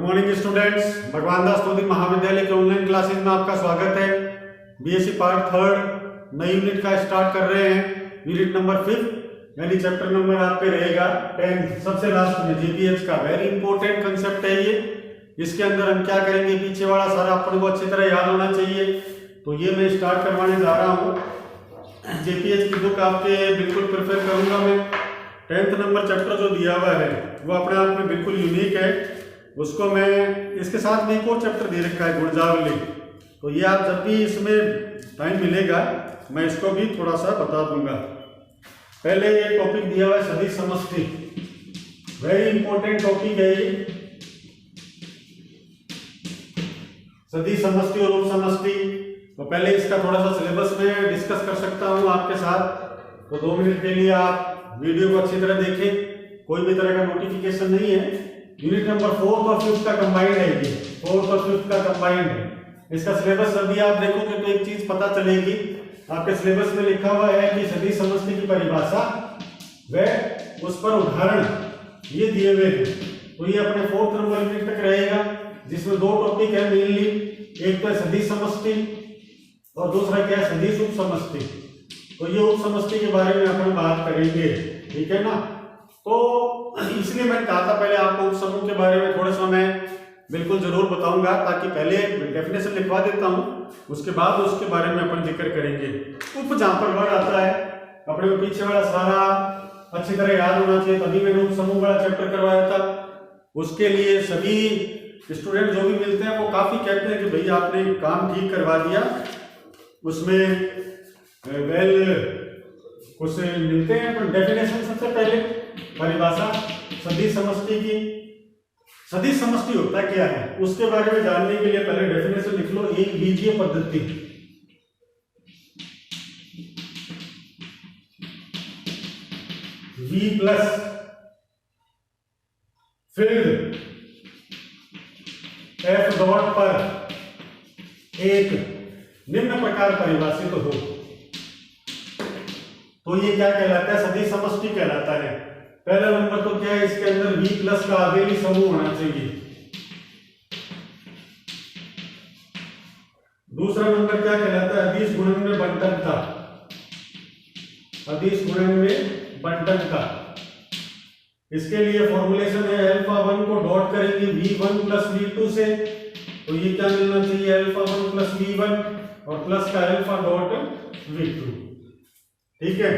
Morning students, भगवान दास तोदिन महाविद्यालय के ऑनलाइन क्लासेस में आपका स्वागत है। बीएससी पार्ट थर्ड नई यूनिट का स्टार्ट कर रहे हैं। यूनिट नंबर 5 यानी चैप्टर नंबर आपके रहेगा 10 सबसे लास्ट में जीपीएच का वेरी इंपॉर्टेंट कंसेप्ट है ये। इसके अंदर हम क्या करेंगे, पीछे वाला सारा अपन को अच्छी तरह याद होना चाहिए। तो ये मैं स्टार्ट करवाने जा रहा हूँ। जीपीएच की बुक आपके बिल्कुल प्रेफर करूंगा मैं। 10th नंबर चैप्टर जो दिया हुआ है वो अपने आप में बिल्कुल यूनिक है। उसको मैं इसके साथ में एक और चैप्टर दे रखा है गुणजावली। तो ये आप जब भी इसमें टाइम मिलेगा मैं इसको भी थोड़ा सा बता दूंगा। पहले ये टॉपिक दिया हुआ है सदिश समष्टि, वेरी इंपॉर्टेंट टॉपिक है ये। सदिश समष्टि और उप समष्टि। तो पहले इसका थोड़ा सा सिलेबस में डिस्कस कर सकता हूँ आपके साथ। तो 2 मिनट के लिए आप वीडियो को अच्छी तरह देखें, कोई भी तरह का नोटिफिकेशन नहीं है। यूनिट नंबर 4 और 5 का कंबाइंड है ये, 4 और 5 का कंबाइंड है। इसका सिलेबस अभी आप देखोगे तो एक चीज पता चलेगी। आपके सिलेबस में लिखा हुआ है कि सदिश समष्टि की परिभाषा व उस पर उदाहरण ये दिए हुए हैं। तो ये अपने 4th नंबर यूनिट तक रहेगा, जिसमें 2 टॉपिक है मेनली। एक तो है सदिश समष्टि और दूसरा क्या है, सदिश उप समष्टि। तो ये उप समष्टि के बारे में अपन बात करेंगे, ठीक है ना। तो इसलिए मैंने कहा था पहले आपको उप समूह के बारे में थोड़ा सा मैं बिल्कुल जरूर बताऊंगा, ताकि पहले डेफिनेशन लिखवा देता हूं, उसके बाद उसके बारे में अपन जिक्र करेंगे। उप जहां पर वर्ड आता है अपने को पीछे वाला सारा अच्छी तरह याद होना चाहिए, तभी मैंने उप समूह वाला चैप्टर करवाया था। उसके लिए सभी स्टूडेंट जो भी मिलते हैं वो काफी कहते हैं कि भैया आपने काम ठीक करवा दिया। उसमें कुछ मिलते हैं, पर डेफिनेशन सबसे पहले परिभाषा सदिश समष्टि की। सदिश समष्टि होता क्या है उसके बारे में जानने के लिए पहले डेफिनेशन लिख लो। एक बीजीय पद्धति, V plus field F dot पर एक निम्न प्रकार परिभाषित हो तो ये क्या कहलाता है, सदिश समष्टि कहलाता है। पहला नंबर तो क्या है, इसके अंदर V प्लस का आबेली समूह होना चाहिए। दूसरा नंबर क्या कहलाता है, अदिश गुणन बंटनता। अदिश गुणन में बंटनता। इसके लिए फॉर्मूलेशन है अल्फा 1 को डॉट करेंगे V1 प्लस V2 से। तो ये क्या मिलना चाहिए, अल्फा 1 प्लस V1 और प्लस का अल्फा डॉट V2, ठीक है।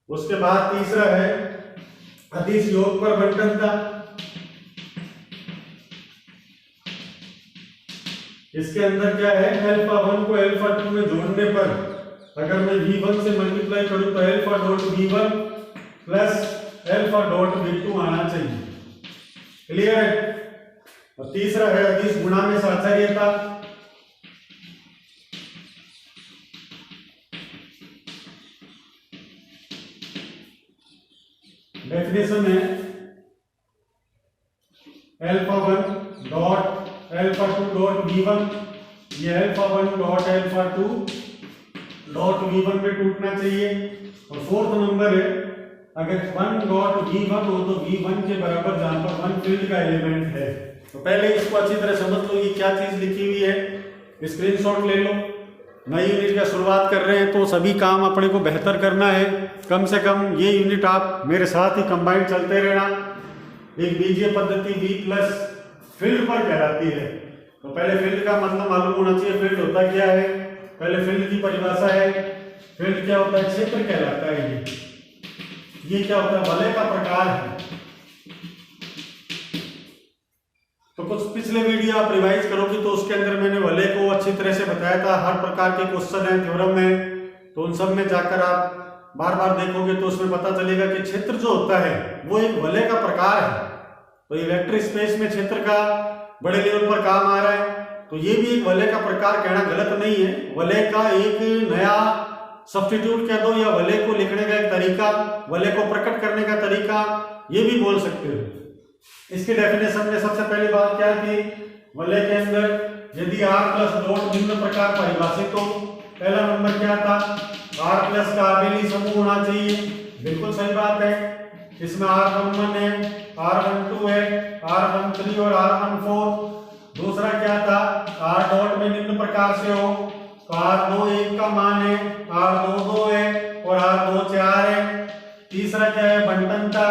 उसके बाद तीसरा है अदिश योग पर बंटनता। इसके अंदर क्या है, अल्फा 1 को अल्फा 2 में जोड़ने पर अगर मैं V1 से मल्टीप्लाई करूं तो alpha dot V1 plus alpha dot V2 आना चाहिए। क्लियर है। और तीसरा है अदिश गुणा में साचार्यता। डेफिनेशन है alpha 1 dot alpha 2 dot V1, ये alpha 1 dot alpha 2 dot V1 में टूटना चाहिए। और 4th नंबर है अगर 1 डॉट V1 हो तो V1 के बराबर जहां पर 1 फील्ड का एलिमेंट है। तो पहले इसको अच्छी तरह समझ लो, ये क्या चीज लिखी हुई है, स्क्रीनशॉट ले लो। नई यूनिट का शुरुआत कर रहे हैं तो सभी काम अपने को बेहतर करना है। कम से कम ये यूनिट आप मेरे साथ ही कंबाइन चलते रहना। एक बीजीय पद्धति V प्लस फील्ड पर कहलाती है। तो पहले फील्ड का मतलब मालूम होना चाहिए, फील्ड होता क्या है। पहले फील्ड की परिभाषा है, फील्ड क्या होता है, क्षेत्र कहलाता है। ये क्या होता है, वलय का प्रकार है। तो कुछ पिछले वीडियो आप रिवाइज करोगे तो उसके अंदर मैंने वलय को अच्छी तरह से बताया था। हर प्रकार के क्वेश्चन है थ्योरम में, तो उन सब में जाकर आप बार बार देखोगे तो उसमें पता चलेगा कि क्षेत्र जो होता है वो एक वलय का प्रकार है। तो ये वेक्टर स्पेस में क्षेत्र का बड़े लेवल पर काम आ रहा है, तो ये भी एक वलय का प्रकार कहना गलत नहीं है। वलय का एक नया सब्स्टिट्यूट कह दो, या वलय को लिखने का एक तरीका, वलय को प्रकट करने का तरीका, ये भी बोल सकते हो। इसके डेफिनेशन में सबसे पहली बात क्या थी, वलय के अंदर यदि R प्लस डॉट निम्न प्रकार परिभाषित हो। पहला नंबर क्या था, R प्लस का आबेली समूह होना चाहिए, बिल्कुल सही बात है। इसमें R11 है, R12 है, R13 और R14। दूसरा क्या था, R डॉट में निम्न प्रकार से हो तो R21 का मान है, R22 है और R24 है। तीसरा क्या है, बंटन था,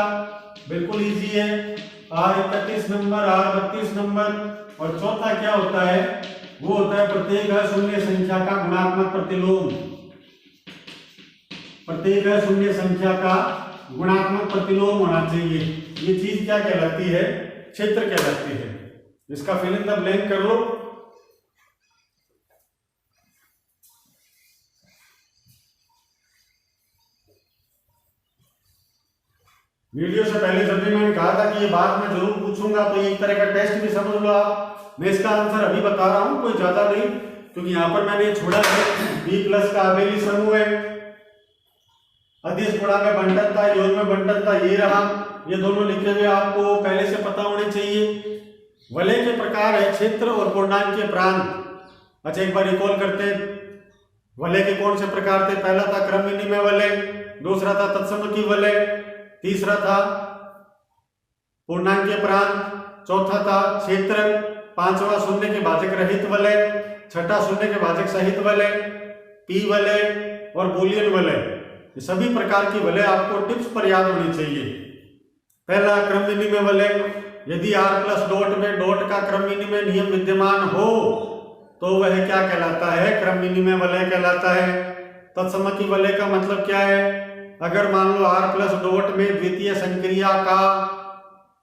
बिल्कुल इजी है, R31 नंबर, R32 नंबर। और चौथा क्या होता है, वो होता है प्रत्येक शून्य संख्या का गुणात्मक प्रतिलोम। प्रत्येक शून्य संख्या का गुणात्मक प्रतिलोम होना चाहिए। ये चीज क्या कहलाती है, क्षेत्र कहलाती है। इसका फिल इन द ब्लैंक कर लो। वीडियो से पहले जब भी मैंने कहा था कि ये बात मैं जरूर पूछूंगा, तो एक तरह का टेस्ट भी समझ लो आप। मैं इसका आंसर अभी बता रहा हूं, कोई ज्यादा नहीं, क्योंकि यहां पर मैंने छोड़ा है B प्लस का आबेली समूह है, अदिश गुणा में बंटन था, योग में बंटन था, ये रहा। ये दोनों लिखे हुए आपको पहले से पता होने चाहिए। वलय के प्रकार है क्षेत्र और पूर्णांक के प्रांत। अच्छा, एक बार रिकॉल करते हैं, वलय के कौन से प्रकार थे। पहला था क्रम विनिमय वलय, दूसरा था तत्समकी वलय, तीसरा था पूर्णांक के प्रांत, चौथा था क्षेत्र, पांचवा शून्य के भाजक रहित वलय, छठा शून्य के भाजक सहित वलय, पी वलय और बूलियन वलय। ये सभी प्रकार की वलय आपको टिप्स पर याद होनी चाहिए। पहला क्रम विनिमय वलय, यदि R प्लस डॉट में डॉट का क्रम विनिमय नियम विद्यमान हो तो वह क्या कहलाता है, क्रम विनिमय वलय कहलाता है। तत्समकी वलय का मतलब क्या है, अगर मान लो R प्लस डॉट में द्वितीय संक्रिया का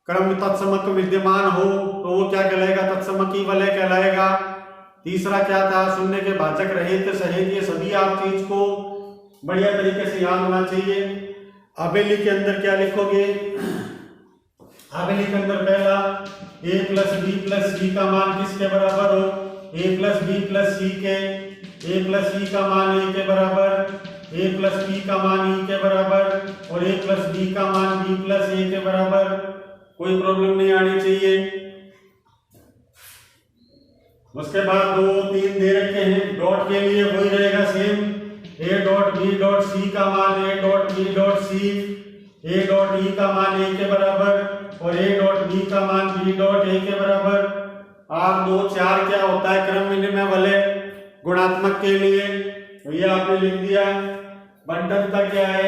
क्रम तत्समक विद्यमान हो तो वो क्या कहलाएगा, तत्समकी वलय कहलाएगा। तीसरा क्या था, शून्य के भाजक रहित सहित। ये सभी आप चीज को बढ़िया तरीके से याद होना चाहिए। आबेली के अंदर क्या लिखोगे, आबेली के अंदर पहला a प्लस बी प्लस सी का मान किसके बराबर हो, a प्लस बी प्लस सी के, a प्लस सी का मान a के बराबर, a प्लस b का मान e के बराबर और a प्लस b का मान b प्लस a के बराबर। कोई प्रॉब्लम नहीं आनी चाहिए। उसके बाद 2 3 दे रखे हैं, डॉट के लिए वही रहेगा same, a dot b dot c का मान a dot b dot c, a dot e का मान a के बराबर और a डॉट b का मान b डॉट a के बराबर। R24 क्या होता है, क्रम विनिमय वलय गुणात्मक के लिए, तो ये आपने लिख दिया। बंटन का क्या है,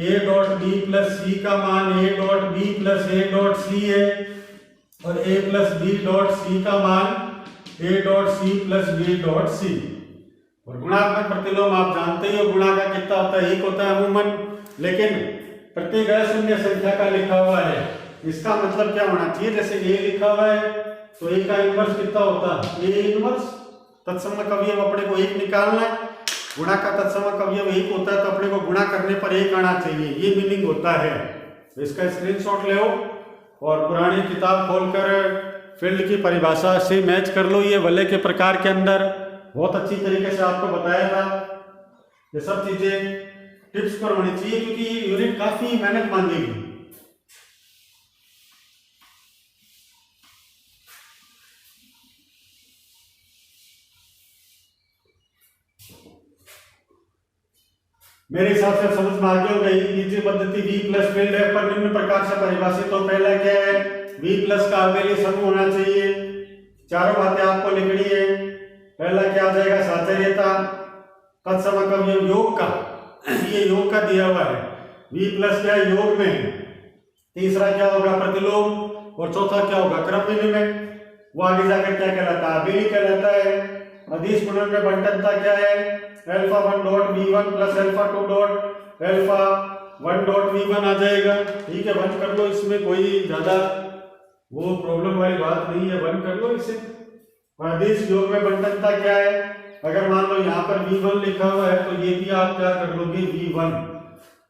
a dot b plus c का मान a dot b plus a dot c है और a plus b dot c का मान a dot c plus b dot c। और गुणात्मक प्रतिलोम आप जानते ही हो, गुणा का कितना होता है, एक होता है अमूमन, लेकिन प्रत्येक शून्य संख्या का लिखा हुआ है। इसका मतलब क्या होना चाहिए, जैसे a लिखा हुआ है तो a का इनवर्स कितना होता है, a इनवर्स। तत्समक अवयव अपने को एक निकालना है, गुणा का तत्समक अवयव एक होता है तो अपने को गुणा करने पर एक आना चाहिए, ये मीनिंग होता है। तो इसका स्क्रीनशॉट ले और पुरानी किताब खोलकर फील्ड की परिभाषा से मैच कर लो। ये वलय के प्रकार के अंदर बहुत अच्छी तरीके से आपको बताया था। ये सब चीजें टिप्स पर होनी चाहिए क्योंकि यूनिट काफी मेहनत मांगेगी। मेरे हिसाब से समझ में आ गया होगा। नीचे पद्धति V प्लस फील्ड है पर निम्न प्रकार से परिभाषित। तो पहला क्या है, V प्लस का आबेली समूह होना चाहिए। चारों बातें आपको लिखनी है। पहला क्या आ जाएगा, साचर्यता, तत्समक अवयव योग का, ये योग का दिया हुआ है। V प्लस क्या है, योग में। तीसरा क्या होगा, प्रतिलोम, और चौथा क्या होगा, क्रम विनिमय। वो आगे जाकर क्या कहलाता है, आबेली कहलाता है। अदिश गुणन में बंटनता क्या है, alpha 1 dot v1 plus alpha 2 dot alpha 1 dot v1 आ जाएगा। ठीक है, वन कर लो, इसमें कोई ज्यादा वो प्रॉब्लम वाली बात नहीं है, वन कर लो इसे। अदिश योग में बंटनता क्या है, अगर मान लो यहाँ पर v1 लिखा हुआ है तो ये भी आप क्या कर लोगे, v1।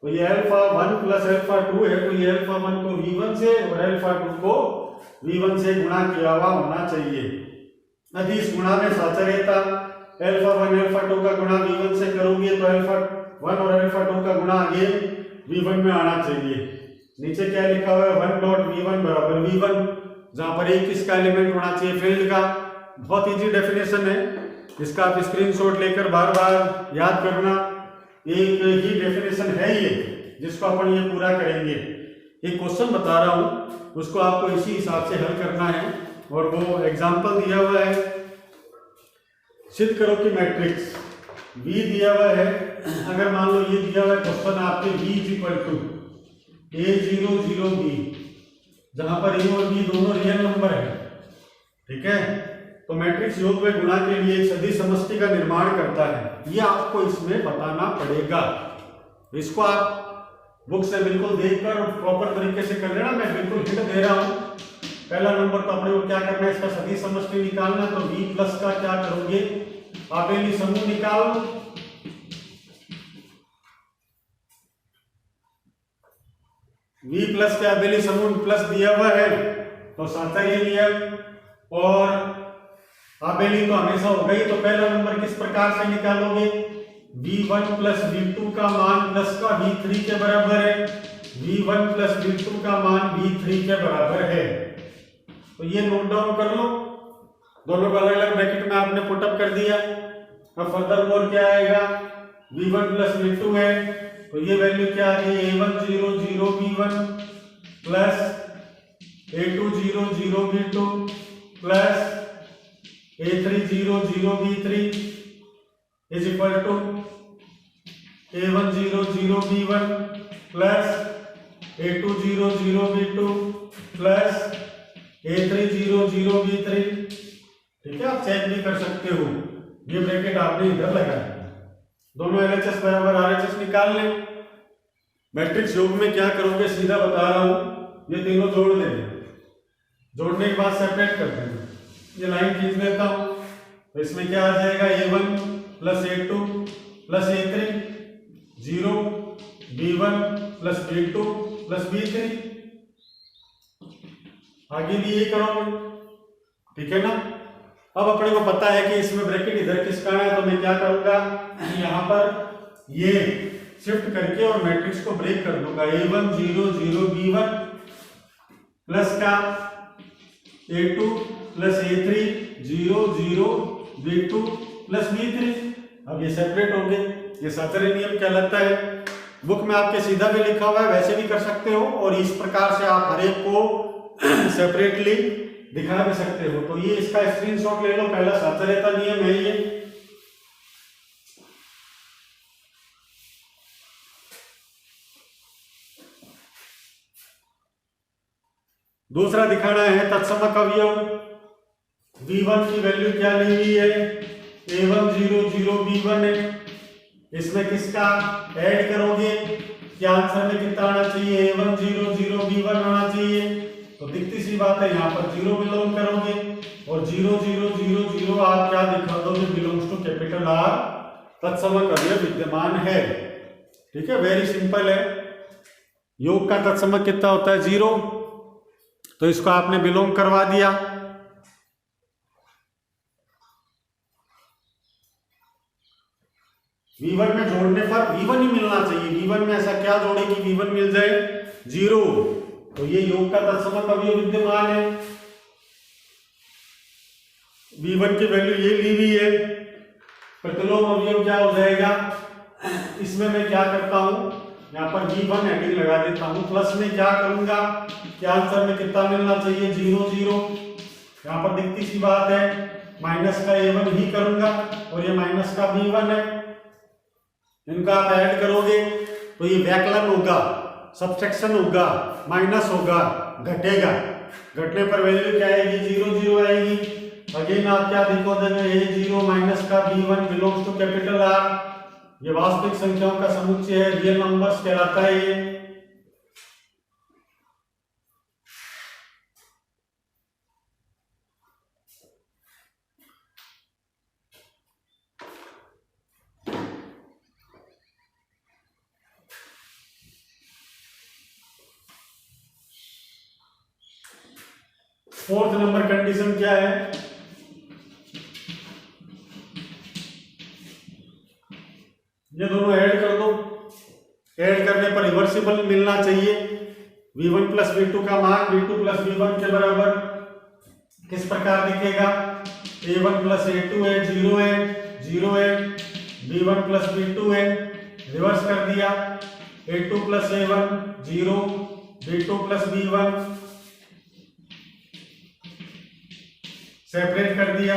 तो ये अल्फा 1 प्लस अल्फा 2 है तो ये अल्फा 1 को v1 से और अल्फा 2 को v1 से गुणा किया हुआ होना चाहिए। अदिश गुणा में साचर्यता, अल्फा 1 अल्फा 2 का गुणा v1 से करोगे तो अल्फा 1 और अल्फा 2 का गुणा आगे v1 में आना चाहिए। नीचे क्या लिखा हुआ है, 1 डॉट v1 बराबर v1, जहां पर एक किसका एलिमेंट होना चाहिए, फील्ड का। बहुत इजी डेफिनेशन है, इसका आप स्क्रीनशॉट लेकर बार बार याद करना। एक ही डेफिनेशन है ये, जिसको अपन ये पूरा करेंगे। एक क्वेश्चन बता रहा हूं, उसको आपको इसी हिसाब से हल करना है। और वो एग्जाम्पल दिया हुआ है, सिद्ध करो कि मैट्रिक्स V दिया हुआ है। अगर मान लो ये दिया हुआ है क्वेश्चन आपके V = A0 0 B, जहां पर A और B दोनों रियल नंबर है, ठीक है। तो मैट्रिक्स योग में गुणा के लिए एक सदिश समष्टि का निर्माण करता है, ये आपको इसमें बताना पड़ेगा। इसको आप बुक से बिल्कुल देखकर प्रॉपर तरीके से कर लेना, मैं बिल्कुल हिंट दे रहा हूं। पहला नंबर तो अपने को क्या करना है, इसका सदिश समष्टि निकालना। तो V+ का क्या करोगे, आबेली समूह निकालो। V+ के आबेली समूह प्लस दिया हुआ है तो सातर्य नियम, और आबेली तो हमेशा होगा ही। तो पहला नंबर किस प्रकार से निकालोगे, V1 + V2 का मान प्लस का V3 के बराबर है। V1 + V2 का मान V3 के बराबर है। तो ये नोट डाउन कर लो, दोनों को अलग अलग ब्रैकेट में आपने पुटअप कर दिया। अब फर्दर मोर क्या आएगा, V1 + V2 है तो ये वैल्यू क्या आ गई, A1 0 0 B1 plus A2 0 0 B2 plus A3 0 0 B3 is equal to A1 0 0 B1 plus A2 0 0 B2 plus A3 0 0 B3। ठीक है, आप चेक भी कर सकते हो, ये ब्रैकेट आपने इधर लगाया। दोनों LHS बराबर RHS निकाल लें। मैट्रिक्स योग में क्या करोगे, सीधा बता रहा हूं, ये तीनों जोड़ देंगे, जोड़ने के बाद सेपरेट कर देंगे। ये लाइन खींच देता हूं, तो इसमें क्या आ जाएगा, A1 + A2 + A3 0 B1 + B2 + B3। आगे भी ये करोगे, ठीक है ना। अब अपने को पता है कि इसमें ब्रैकेट इधर किसका है, तो मैं क्या करूंगा, यहां पर ये शिफ्ट करके और मैट्रिक्स को ब्रेक कर दूंगा। A1 0 0 B1 प्लस का A2 + A3 0 0 B2 + B3। अब ये सेपरेट होंगे, ये सातर्य नियम कहलाता है। बुक में आपके सीधा भी लिखा हुआ है, वैसे भी कर सकते हो, और इस प्रकार से आप हर एक को सेपरेटली दिखा भी सकते हो। तो ये इसका स्क्रीनशॉट ले लो, पहला सातर्यता नियम है ये। दूसरा दिखाना है तत्समक अवयव। V1 की वैल्यू क्या ली हुई है, A1 0 0 B1 है। इसमें किसका ऐड करोगे, क्या आंसर में कितना आना चाहिए, A1 0 0 B1 आना चाहिए। तो दिखती सी बात है, यहाँ पर 0 बिलोंग करोगे, और 0 0 0 0 आप क्या दिखा दोगे, बिलोंग्स टू कैपिटल R, तत्समक अवयव विद्यमान है। ठीक है, वेरी सिंपल है। योग का तत्समक कितना होता है, 0, तो इसको आपने बिलोंग करवा दिया। V1 में जोड़ने पर V1 ही मिलना चाहिए, V1 में ऐसा क्या जोड़े कि V1 मिल जाए, 0। तो ये योग का तत्समक अवयव विद्यमान है। V1 की वैल्यू ये ली हुई है, प्रतिलोम अवयव क्या हो जाएगा, इसमें मैं क्या करता हूं, यहाँ पर V1 हेडिंग लगा देता हूं, प्लस में क्या करूंगा, क्या आंसर में कितना मिलना चाहिए, 0 0। यहाँ पर दिखती सी बात है, माइनस का A1 ही करूंगा, और ये माइनस का B1 है। इनका आप ऐड करोगे तो ये व्याकलन होगा, सब्ट्रैक्शन होगा, माइनस होगा, घटेगा। घटने पर वैल्यू क्या आएगी, 0 0 आएगी। अगेन आप क्या देखो देंगे, A0 माइनस का B1 belongs to capital R। ये वास्तविक संख्याओं का समुच्चय है, रियल नंबर्स कहलाता है ये। फोर्थ नंबर कंडीशन क्या है, ये दोनों ऐड कर दो। ऐड करने पर रिवर्सिबल मिलना चाहिए। V1 + V2 का मान V2 + V1 के बराबर किस प्रकार दिखेगा, A1 + A2 है, 0 है, 0 है, B1 + B2 है, रिवर्स कर दिया, A2 + A1 0, V2 plus V1 separate कर दिया।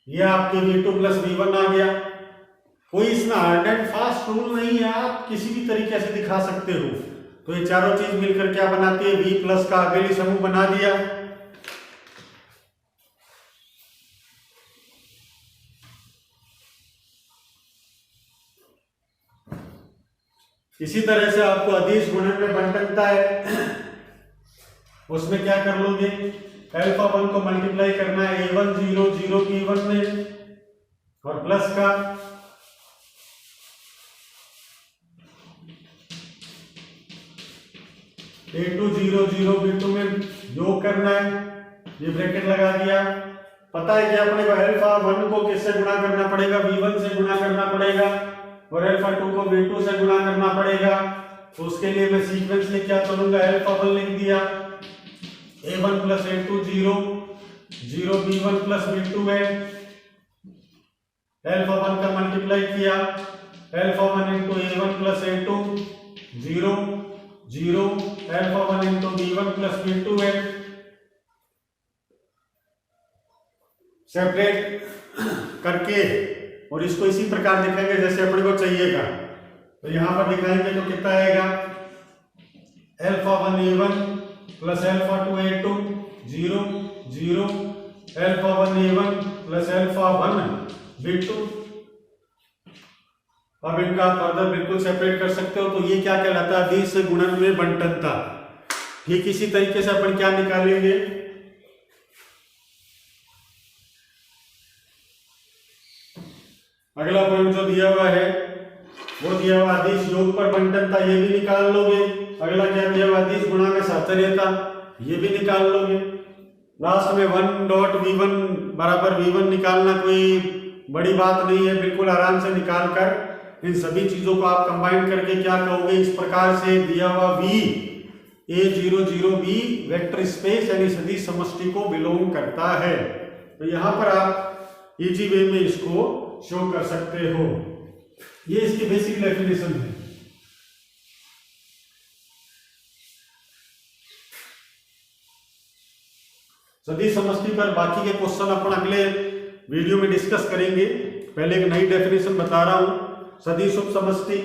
ये आपके V2 प्लस V1 आ गया। कोई इसमें हार्ड एंड फास्ट रूल नहीं है, आप किसी भी तरीके से दिखा सकते हो। तो ये चारों चीज मिलकर क्या बनाती है, V प्लस का अबेली समूह बना दिया। इसी तरह से आपको अदिश गुणन में बंटनता है, उसमें क्या कर लोगे, अल्फा 1 को मल्टीप्लाई करना है A1 0 0 P1 में और प्लस का A2 0 0 B2 में योग करना है। ये ब्रैकेट लगा दिया। पता है कि अपने को अल्फा 1 को किससे गुणा करना पड़ेगा, V1 से गुणा करना पड़ेगा और अल्फा 2 को V2 से गुणा करना पड़ेगा। तो उसके लिए मैं सीक्वेंस में क्या करूंगा, अल्फा 1 लिख दिया, A1 plus A2 0 0 B1 plus B2 है। अल्फा 1 का मल्टीप्लाई किया, alpha 1 into A1 plus A2 0 0 alpha 1 into B1 plus B2 है। सेपरेट करके और इसको इसी प्रकार दिखाएंगे जैसे अपने को चाहिएगा। तो यहां पर दिखाएंगे तो कितना आएगा, alpha 1 A1 plus alpha 2 A2 0 0 alpha 1 A1 plus alpha 1 B2। अब इनका फर्दर बिल्कुल सेपरेट कर सकते हो। तो ये क्या कहलाता है, अदिश गुणन में बंटनता। ठीक इसी तरीके से अपन क्या निकालेंगे, अगला पॉइंट जो दिया हुआ है वो दिया हुआ अदिश योग पर बंटनता, ये भी निकाल लोगे। अगला क्या दिया हुआ, अदिश गुणा में साहचर्यता, ये भी निकाल लोगे। लास्ट में 1 डॉट V1 बराबर V1 निकालना कोई बड़ी बात नहीं है, बिल्कुल आराम से निकाल कर इन सभी चीजों को आप कंबाइन करके क्या कहोगे, इस प्रकार से दिया हुआ V A0 0 B vector space यानी सदिश समष्टि को बिलोंग करता है। तो यहां पर आप इजी वे में इसको शो कर सकते हो। ये इसकी बेसिक डेफिनेशन है। सदिश समष्टि पर बाकी के क्वेश्चन अपन अगले वीडियो में डिस्कस करेंगे। पहले एक नई डेफिनेशन बता रहा हूं, सदिश उप समष्टि।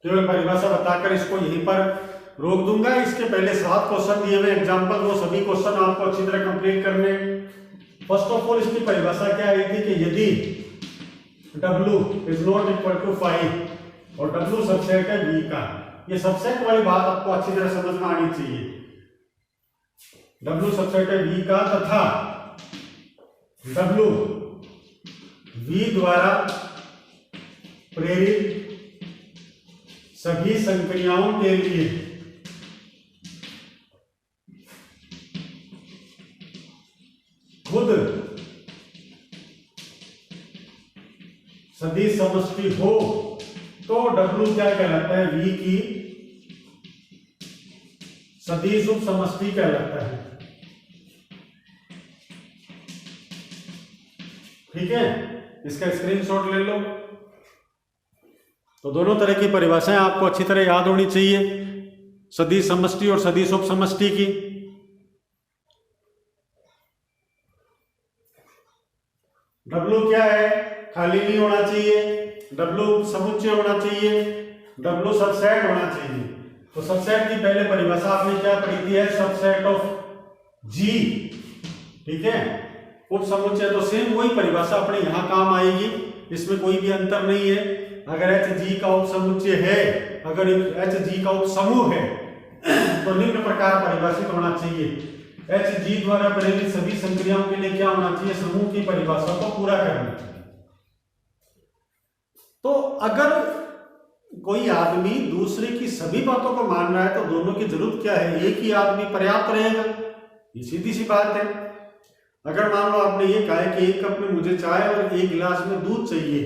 केवल परिभाषा बताकर इसको यहीं पर रोक दूंगा। इसके पहले 7 क्वेश्चन दिए हुए एग्जांपल, वो सभी क्वेश्चन आपको अच्छी तरह कंप्लीट करने। फर्स्ट ऑफ ऑल इसकी परिभाषा क्या आई थी कि यदि W is not equal to 5 और W सबसेट है V का, ये सबसेट वाली बात आपको अच्छी तरह समझ में आनी चाहिए। W सबसेट है V का तथा W V द्वारा प्रेरित सभी संक्रियाओं के लिए खुद सदिश समष्टि हो तो W क्या कहलाता है, V की सदिश उप समष्टि कहलाता है। ठीक है, इसका स्क्रीनशॉट ले लो। तो दोनों तरह की परिभाषाएं आपको अच्छी तरह याद होनी चाहिए, सदिश समष्टि और सदिश उप समष्टि की। W क्या है, खाली नहीं होना चाहिए, W समुच्चय होना चाहिए, W सबसेट होना चाहिए। तो सबसेट की पहले परिभाषा आपने क्या पढ़ी थी, है सबसेट ऑफ G। ठीक है, उप समुच्चय तो सेम वही परिभाषा अपने यहां काम आएगी, इसमें कोई भी अंतर नहीं है। अगर HG का उप समुच्चय है, अगर HG का उप समूह है तो निम्न प्रकार परिभाषित होना चाहिए। HG द्वारा प्रेरित सभी संक्रियाओं के लिए क्या होना चाहिए, समूह की परिभाषा को पूरा करना चाहिए। तो अगर कोई आदमी दूसरे की सभी बातों को मान रहा है तो दोनों की जरूरत क्या है, एक ही आदमी पर्याप्त रहेगा, ये सीधी सी बात है। अगर मान लो आपने ये कहा है कि 1 कप में मुझे चाय और 1 गिलास में दूध चाहिए,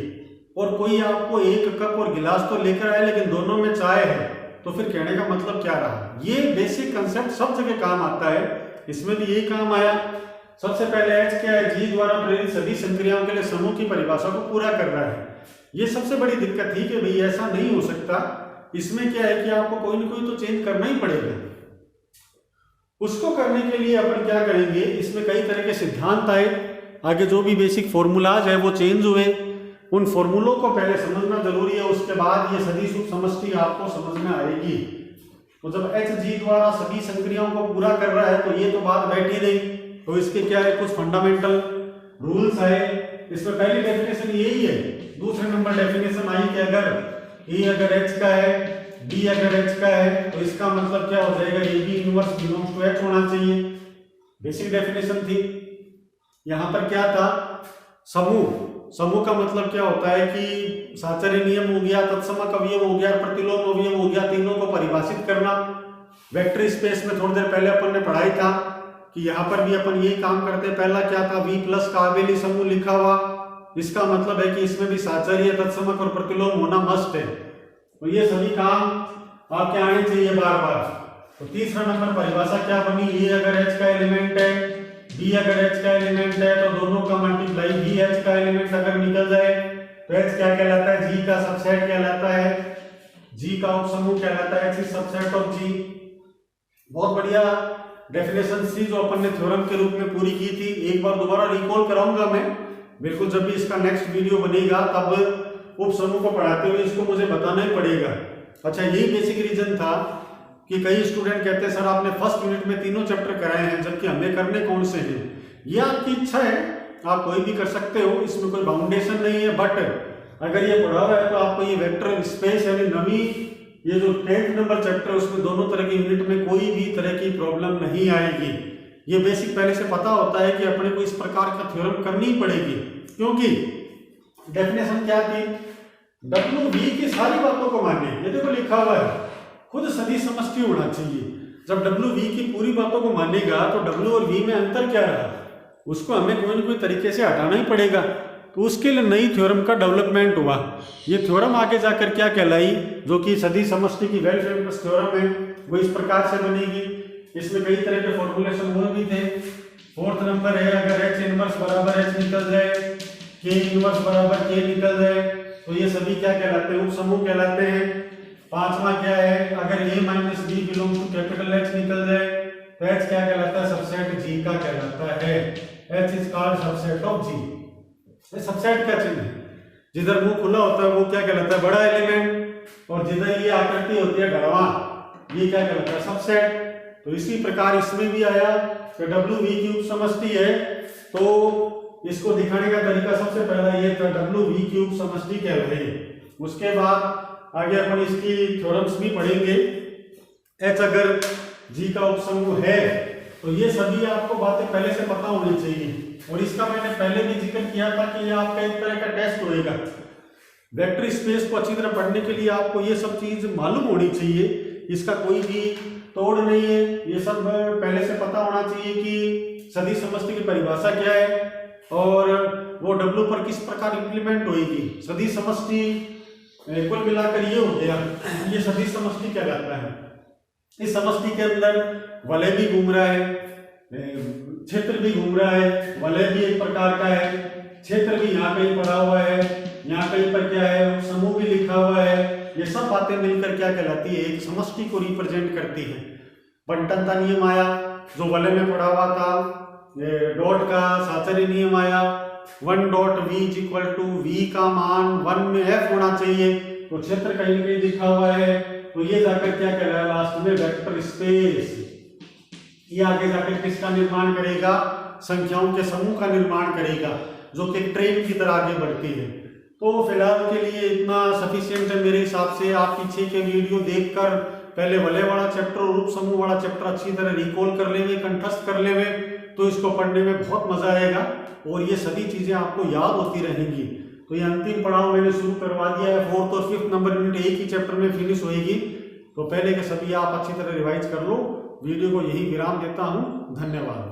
और कोई आपको 1 कप और गिलास तो लेकर आए लेकिन दोनों में चाय है, तो फिर कहने का मतलब क्या रहा। ये बेसिक कंसेप्ट सब जगह काम आता है, इसमें भी यही काम आया। सबसे पहले H क्या है, G द्वारा प्रेरित सभी संक्रियाओं के लिए समूह की परिभाषा को पूरा कर रहा है। ये सबसे बड़ी दिक्कत थी कि भाई ऐसा नहीं हो सकता, इसमें क्या है कि आपको कोई ना कोई तो चेंज करना ही पड़ेगा। उसको करने के लिए अपन क्या करेंगे, इसमें कई तरह के सिद्धांत आए, आगे जो भी बेसिक फॉर्मूलाज है वो चेंज हुए, उन फॉर्मूलों को पहले समझना जरूरी है, उसके बाद ये सदिश उप समष्टि आपको समझ में आएगी। तो जब Hg द्वारा सभी संक्रियाओं को पूरा कर रहा है तो ये तो बात बैठी नहीं, तो इसके क्या है, कुछ फंडामेंटल रूल्स है। इसमें पहली डेफिनेशन यही है। दूसरे नंबर डेफिनेशन आई कि अगर E अगर H का है, B अगर H का है, तो इसका मतलब क्या हो जाएगा, AB inverse belongs to H होना चाहिए। बेसिक डेफिनेशन थी। यहाँ पर क्या था, समूह का मतलब क्या होता है कि साचर्य नियम हो गया, तत्समक अवयव हो गया, प्रतिलोम अवयव हो गया, तीनों को परिभाषित करना। वेक्टर स्पेस में थोड़ी देर पहले अपन ने पढ़ाई था कि यहाँ पर भी अपन यही काम करते हैं। पहला क्या था, V प्लस का आबेली समूह लिखा हुआ, इसका मतलब है कि इसमें भी साचर्य, तत्समक और प्रतिलोम होना मस्ट है। तो ये सभी काम आपके आने चाहिए बार बार। तो तीसरा नंबर परिभाषा क्या बनी, E अगर H का एलिमेंट है, B अगर H का एलिमेंट है, तो दोनों का मल्टीप्लाई B H का एलिमेंट अगर निकल जाए तो H क्या कहलाता है, G का सबसेट कहलाता है, G का उपसमूह कहलाता है, H is subset of G। बहुत बढ़िया डेफिनेशन थी जो अपन ने थ्योरम के रूप में पूरी की थी। एक बार दोबारा रिकॉल कराऊंगा मैं, बिल्कुल जब भी इसका नेक्स्ट वीडियो बनेगा तब उपसमूह को पढ़ाते हुए इसको मुझे बताना ही पड़ेगा। अच्छा, यही बेसिक रीजन था कि कई स्टूडेंट कहते हैं सर आपने फर्स्ट यूनिट में तीनों चैप्टर कराए हैं, जबकि हमें करने कौन से हैं। ये आपकी इच्छा है, आप कोई भी कर सकते हो, इसमें कोई बाउंडेशन नहीं है। बट अगर ये पढ़ा हुआ है तो आपको ये वेक्टर स्पेस यानी नवी ये जो 10th नंबर चैप्टर है उसमें दोनों तरह के यूनिट में कोई भी तरह की प्रॉब्लम नहीं आएगी। ये बेसिक पहले से पता होता है कि अपने को इस प्रकार का थ्योरम करनी ही पड़ेगी, क्योंकि डेफिनेशन क्या थी, W की सारी बातों को माने। ये देखो लिखा हुआ है, खुद सदिश समष्टि होना चाहिए। जब W की पूरी बातों को मानेगा तो W और V में अंतर क्या रहा, उसको हमें कोई ना कोई तरीके से हटाना ही पड़ेगा। तो उसके लिए नई थ्योरम का डेवलपमेंट हुआ। ये थ्योरम आगे जाकर क्या कहलाई, जो कि सदिश समष्टि की वेल फेमस थ्योरम है, वो इस प्रकार से बनेगी। इसमें कई तरह के फॉर्मूलेशन वो भी थे। फोर्थ नंबर है, अगर H इनवर्स बराबर H निकल जाए, K इनवर्स बराबर K निकल जाए, तो ये सभी क्या कहलाते हैं, उपसमूह कहलाते हैं। पांचवा क्या है, अगर A minus B belongs to capital H निकल जाए तो H क्या कहलाता है, सबसेट G का कहलाता है। H is called subset of G। Subset का चिन्ह है, जिधर मुंह खुला होता है वो क्या कहलाता है, बड़ा एलिमेंट, और जिधर ये आकृति होती है ढड़वा, ये क्या कहलाता है, सबसेट। तो इसी प्रकार इसमें भी आया कि WV की उपसमष्टि है, तो इसको दिखाने का तरीका सबसे पहला ये था, WV की उपसमष्टि कहलाए। उसके बाद आगे अपन इसकी थ्योरम्स भी पढ़ेंगे। H अगर G का उपसमूह है तो ये सभी आपको बातें पहले से पता होनी चाहिए, और इसका मैंने पहले भी जिक्र किया था कि ये आपका एक तरह का टेस्ट होएगा। वेक्टर स्पेस को अच्छी तरह पढ़ने के लिए आपको ये सब चीज मालूम होनी चाहिए, इसका कोई भी तोड़ नहीं है। ये सब पहले से पता होना चाहिए कि सदिश समष्टि की परिभाषा क्या है और वो W पर किस प्रकार इंप्लीमेंट होगी। सदिश समष्टि कुल मिलाकर ये हो गया, ये सदिश समष्टि कहलाता है। इस समष्टि के अंदर वलय भी घूम रहा है, क्षेत्र भी घूम रहा है, वलय भी एक प्रकार का है, क्षेत्र भी यहाँ कहीं पड़ा हुआ है, यहाँ कहीं पर क्या है, समूह भी लिखा हुआ है। ये सब बातें मिलकर क्या कहलाती है, एक समष्टि को रिप्रेजेंट करती है। बंटन का नियम आया जो वलय में पड़ा हुआ था, डॉट का साचर्य नियम आया, 1 dot V is equal to V का मान 1 में F होना चाहिए, तो क्षेत्र कहीं ना कहीं लिखा हुआ है। तो ये जाकर क्या कहलाया लास्ट में, वेक्टर स्पेस। ये आगे जाकर किसका निर्माण करेगा, संख्याओं के समूह का निर्माण करेगा, जो कि ट्रेन की तरह आगे बढ़ती है। तो फिलहाल के लिए इतना सफिशिएंट है मेरे हिसाब से। आप पीछे के वीडियो देखकर पहले वलय वाला चैप्टर और उप समूह वाला चैप्टर अच्छी तरह रिकॉल कर लेंगे, कंठस्थ कर लेंगे, तो इसको पढ़ने में बहुत मजा आएगा और ये सभी चीजें आपको याद होती रहेंगी। तो ये अंतिम पड़ाव मैंने शुरू करवा दिया है। 4th और 5th नंबर यूनिट एक ही चैप्टर में फिनिश होएगी, तो पहले के सभी आप अच्छी तरह रिवाइज कर लो। वीडियो को यही विराम देता हूँ, धन्यवाद।